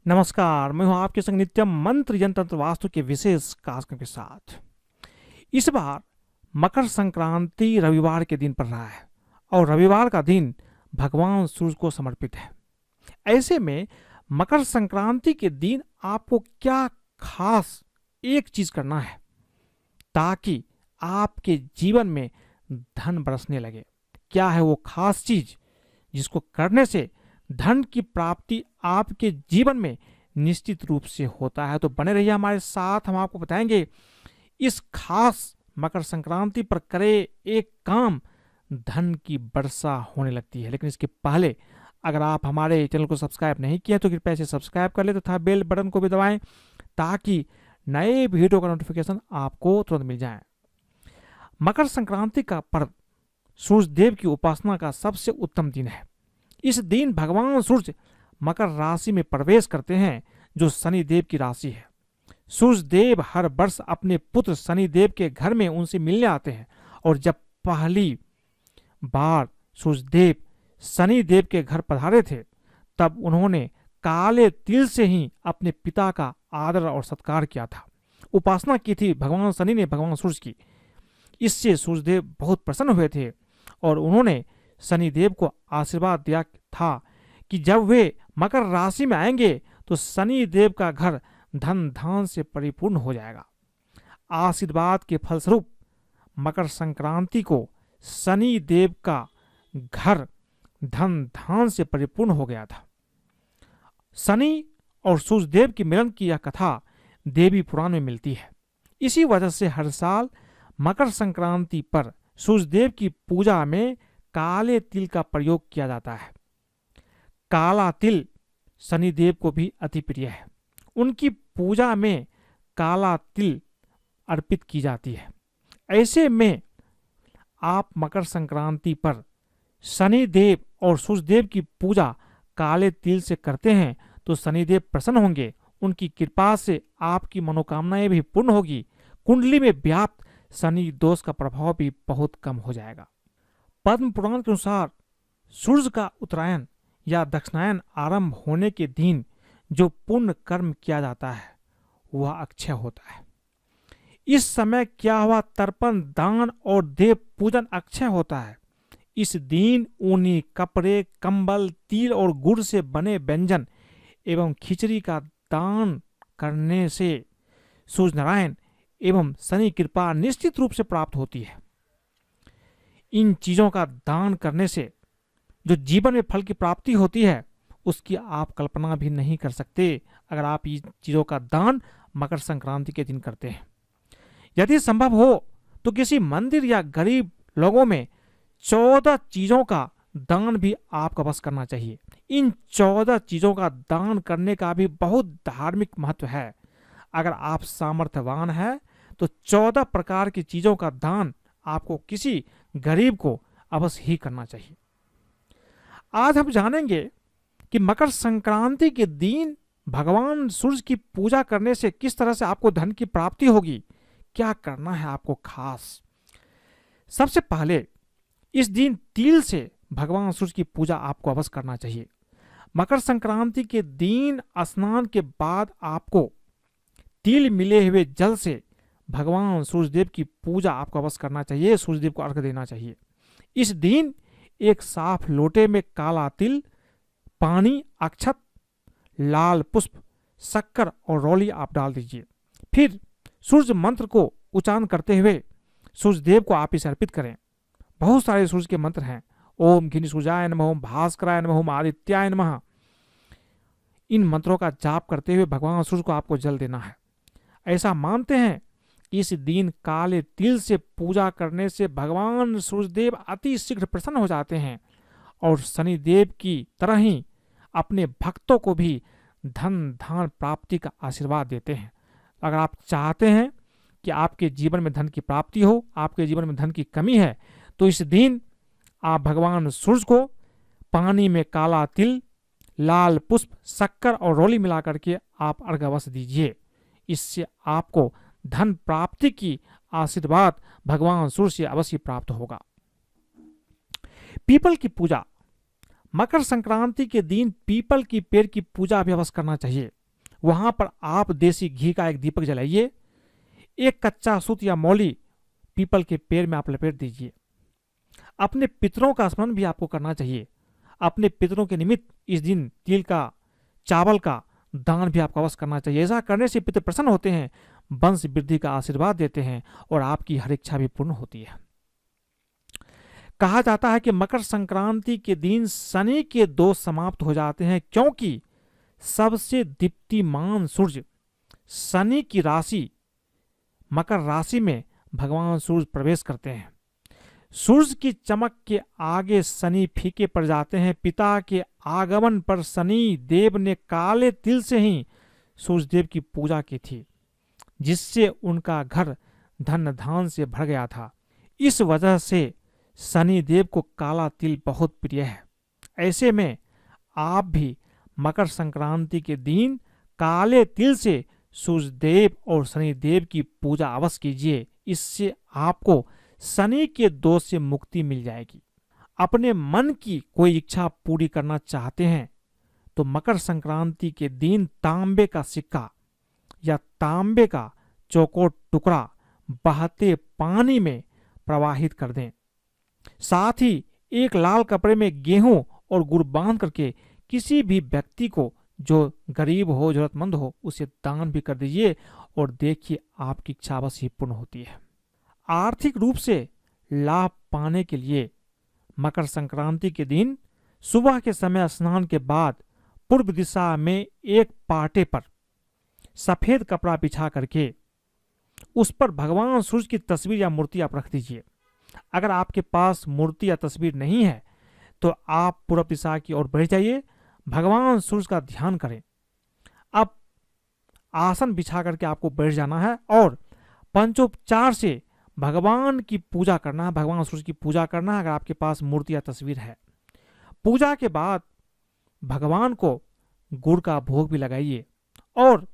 नमस्कार, मैं हूं आपके संग नित्यम मंत्र यंत्र तंत्र वास्तु के विशेष कार्यक्रम के साथ। इस बार मकर संक्रांति रविवार के दिन पड़ रहा है और रविवार का दिन भगवान सूर्य को समर्पित है। ऐसे में मकर संक्रांति के दिन आपको क्या खास एक चीज करना है ताकि आपके जीवन में धन बरसने लगे। क्या है वो खास चीज जिसको करने से धन की प्राप्ति आपके जीवन में निश्चित रूप से होता है? तो बने रहिए हमारे साथ, हम आपको बताएंगे इस खास मकर संक्रांति पर करे एक काम, धन की वर्षा होने लगती है। लेकिन इसके पहले अगर आप हमारे चैनल को सब्सक्राइब नहीं किया तो कृपया से सब्सक्राइब कर ले तथा बेल बटन को भी दबाएं ताकि नए वीडियो का नोटिफिकेशन आपको तुरंत मिल जाए। मकर संक्रांति का पर्व सूर्य देव की उपासना का सबसे उत्तम दिन है। इस दिन भगवान सूर्य मकर राशि में प्रवेश करते हैं जो शनि देव की राशि है। सूर्य देव हर वर्ष अपने पुत्र शनि देव के घर में उनसे मिलने आते हैं और जब पहली बार सूर्य देव शनि देव के घर पधारे थे तब उन्होंने काले तिल से ही अपने पिता का आदर और सत्कार किया था, उपासना की थी भगवान शनि ने भगवान सूर्य की। इससे सूर्यदेव बहुत प्रसन्न हुए थे और उन्होंने शनिदेव को आशीर्वाद दिया था कि जब वे मकर राशि में आएंगे तो शनिदेव का घर धन धान से परिपूर्ण हो जाएगा। आशीर्वाद के फलस्वरूप मकर संक्रांति को शनिदेव का घर धन धान से परिपूर्ण हो गया था। शनि और सूर्यदेव के मिलन की यह कथा देवी पुराण में मिलती है। इसी वजह से हर साल मकर संक्रांति पर सूर्यदेव की पूजा में काले तिल का प्रयोग किया जाता है। काला तिल शनिदेव को भी अति प्रिय है। उनकी पूजा में काला तिल अर्पित की जाती है। ऐसे में आप मकर संक्रांति पर शनिदेव और सूर्यदेव की पूजा काले तिल से करते हैं तो शनिदेव प्रसन्न होंगे। उनकी कृपा से आपकी मनोकामनाएं भी पूर्ण होगी। कुंडली में व्याप्त शनि दोष का प्रभाव भी बहुत कम हो जाएगा। पद्म पुराण के अनुसार सूर्य का उत्तरायण या दक्षिणायन आरंभ होने के दिन जो पुण्य कर्म किया जाता है वह अक्षय होता है। इस समय क्या हुआ, तर्पण दान और देव पूजन अक्षय होता है। इस दिन ऊनी कपड़े, कंबल, तिल और गुड़ से बने व्यंजन एवं खिचड़ी का दान करने से सूर्य नारायण एवं शनि कृपा निश्चित रूप से प्राप्त होती है। इन चीजों का दान करने से जो जीवन में फल की प्राप्ति होती है उसकी आप कल्पना भी नहीं कर सकते अगर आप इन चीजों का दान मकर संक्रांति के दिन करते हैं। यदि संभव हो तो किसी मंदिर या गरीब लोगों में 14 चीजों का दान भी आपको बस करना चाहिए। इन 14 चीजों का दान करने का भी बहुत धार्मिक महत्व है। अगर आप सामर्थ्यवान हैं तो 14 प्रकार की चीजों का दान आपको किसी गरीब को अवश्य ही करना चाहिए। आज हम जानेंगे कि मकर संक्रांति के दिन भगवान सूर्य की पूजा करने से किस तरह से आपको धन की प्राप्ति होगी, क्या करना है आपको खास। सबसे पहले इस दिन तिल से भगवान सूर्य की पूजा आपको अवश्य करना चाहिए। मकर संक्रांति के दिन स्नान के बाद आपको तिल मिले हुए जल से भगवान सूर्यदेव की पूजा आपको अवश्य करना चाहिए, सूर्यदेव को अर्घ्य देना चाहिए। इस दिन एक साफ लोटे में काला तिल, पानी, अक्षत, लाल पुष्प, शक्कर और रौली आप डाल दीजिए। फिर सूर्य मंत्र को उच्चारण करते हुए सूर्यदेव को आप इसे अर्पित करें। बहुत सारे सूर्य के मंत्र हैं। ओम घिनि सूर्याय नमः, ओम भास्कराय नमः, ओम आदित्याय नमः। इन मंत्रों का जाप करते हुए भगवान सूर्य को आपको जल देना है। ऐसा मानते हैं इस दिन काले तिल से पूजा करने से भगवान सूर्यदेव अति शीघ्र प्रसन्न हो जाते हैं और शनिदेव की तरह ही अपने भक्तों को भी धन धान प्राप्ति का आशीर्वाद देते हैं। अगर आप चाहते हैं कि आपके जीवन में धन की प्राप्ति हो, आपके जीवन में धन की कमी है, तो इस दिन आप भगवान सूर्य को पानी में काला तिल, लाल पुष्प, शक्कर और रौली मिला करके आप अर्घ्य अवश्य दीजिए। इससे आपको धन प्राप्ति की आशीर्वाद भगवान सूर्य से अवश्य प्राप्त होगा। पीपल की पूजा, मकर संक्रांति के दिन पीपल की पेड़ की पूजा भी अवश्य करना चाहिए। वहां पर आप देसी घी का एक दीपक जलाइए, एक कच्चा सूत या मौली पीपल के पेड़ में आप लपेट दीजिए। अपने पितरों का स्मरण भी आपको करना चाहिए। अपने पितरों के निमित्त इस दिन तिल का, चावल का दान भी आपको अवश्य करना चाहिए। ऐसा करने से पितर प्रसन्न होते हैं, वंश वृद्धि का आशीर्वाद देते हैं और आपकी हर इच्छा भी पूर्ण होती है। कहा जाता है कि मकर संक्रांति के दिन शनि के दोष समाप्त हो जाते हैं, क्योंकि सबसे दीप्तिमान सूर्य शनि की राशि मकर राशि में भगवान सूर्य प्रवेश करते हैं। सूर्य की चमक के आगे शनि फीके पड़ जाते हैं। पिता के आगमन पर शनि देव ने काले तिल से ही सूर्य देव की पूजा की थी, जिससे उनका घर धन धान से भर गया था। इस वजह से शनि देव को काला तिल बहुत प्रिय है। ऐसे में आप भी मकर संक्रांति के दिन काले तिल से सूर्य देव और शनि देव की पूजा अवश्य कीजिए। इससे आपको शनि के दोष से मुक्ति मिल जाएगी। अपने मन की कोई इच्छा पूरी करना चाहते हैं तो मकर संक्रांति के दिन तांबे का सिक्का या तांबे का चौकोर टुकड़ा बहते पानी में प्रवाहित कर दें। साथ ही एक लाल कपड़े में गेहूं और गुड़ बांध करके किसी भी व्यक्ति को जो गरीब हो, जरूरतमंद हो, उसे दान भी कर दीजिए और देखिए आपकी इच्छा अवश्य ही पूर्ण होती है। आर्थिक रूप से लाभ पाने के लिए मकर संक्रांति के दिन सुबह के समय स्नान के बाद पूर्व दिशा में एक पाटे पर सफेद कपड़ा बिछा करके उस पर भगवान सूर्य की तस्वीर या मूर्ति आप रख दीजिए। अगर आपके पास मूर्ति या तस्वीर नहीं है तो आप पूर्व दिशा की ओर बढ़ जाइए, भगवान सूर्य का ध्यान करें। अब आसन बिछा करके आपको बैठ जाना है और पंचोपचार से भगवान की पूजा करना है, भगवान सूर्य की पूजा करना है अगर आपके पास मूर्ति या तस्वीर है। पूजा के बाद भगवान को गुड़ का भोग भी लगाइए और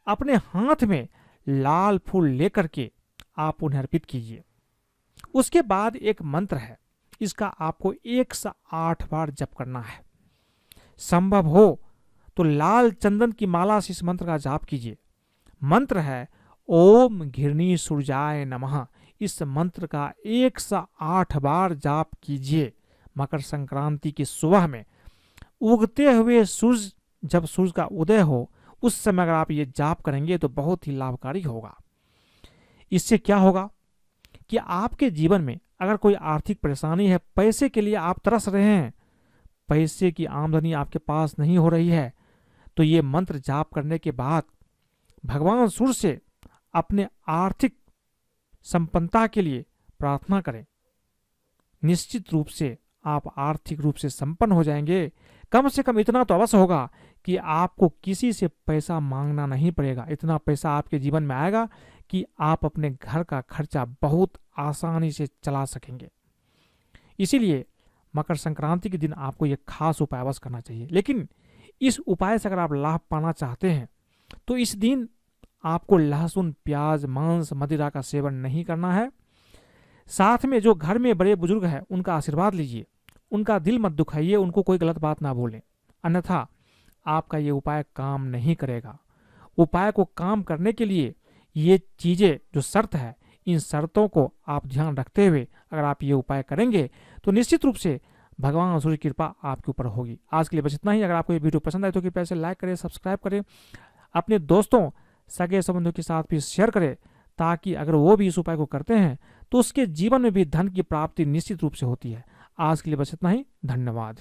अपने हाथ में लाल फूल लेकर के आप उन्हें अर्पित कीजिए। उसके बाद एक मंत्र है, इसका आपको 108 बार जप करना है। संभव हो तो लाल चंदन की माला से इस मंत्र का जाप कीजिए। मंत्र है ओम घृणी सूर्याय नमः। इस मंत्र का 108 बार जाप कीजिए। मकर संक्रांति की सुबह में उगते हुए सूर्य, जब सूर्य का उदय हो उस समय अगर आप ये जाप करेंगे तो बहुत ही लाभकारी होगा। इससे क्या होगा कि आपके जीवन में अगर कोई आर्थिक परेशानी है, पैसे के लिए आप तरस रहे हैं, पैसे की आमदनी आपके पास नहीं हो रही है, तो ये मंत्र जाप करने के बाद भगवान सूर्य से अपने आर्थिक संपन्नता के लिए प्रार्थना करें। निश्चित रूप से आप आर्थिक रूप से संपन्न हो जाएंगे। कम से कम इतना तो अवश्य होगा कि आपको किसी से पैसा मांगना नहीं पड़ेगा। इतना पैसा आपके जीवन में आएगा कि आप अपने घर का खर्चा बहुत आसानी से चला सकेंगे। इसीलिए मकर संक्रांति के दिन आपको यह खास उपाय अवश्य करना चाहिए। लेकिन इस उपाय से अगर आप लाभ पाना चाहते हैं तो इस दिन आपको लहसुन, प्याज, मांस, मदिरा का सेवन नहीं करना है। साथ में जो घर में बड़े बुजुर्ग हैं उनका आशीर्वाद लीजिए, उनका दिल मत दुखाइए, उनको कोई गलत बात ना बोलें, अन्यथा आपका ये उपाय काम नहीं करेगा। उपाय को काम करने के लिए ये चीजें जो शर्त है, इन शर्तों को आप ध्यान रखते हुए अगर आप ये उपाय करेंगे तो निश्चित रूप से भगवान सूर्य की कृपा आपके ऊपर होगी। आज के लिए बस इतना ही। अगर आपको ये वीडियो पसंद आए तो कृपया इसे लाइक करें, सब्सक्राइब करें, अपने दोस्तों, सगे संबंधियों के साथ भी शेयर करें, ताकि अगर वो भी इस उपाय को करते हैं तो उसके जीवन में भी धन की प्राप्ति निश्चित रूप से होती है। आज के लिए बस इतना ही। धन्यवाद।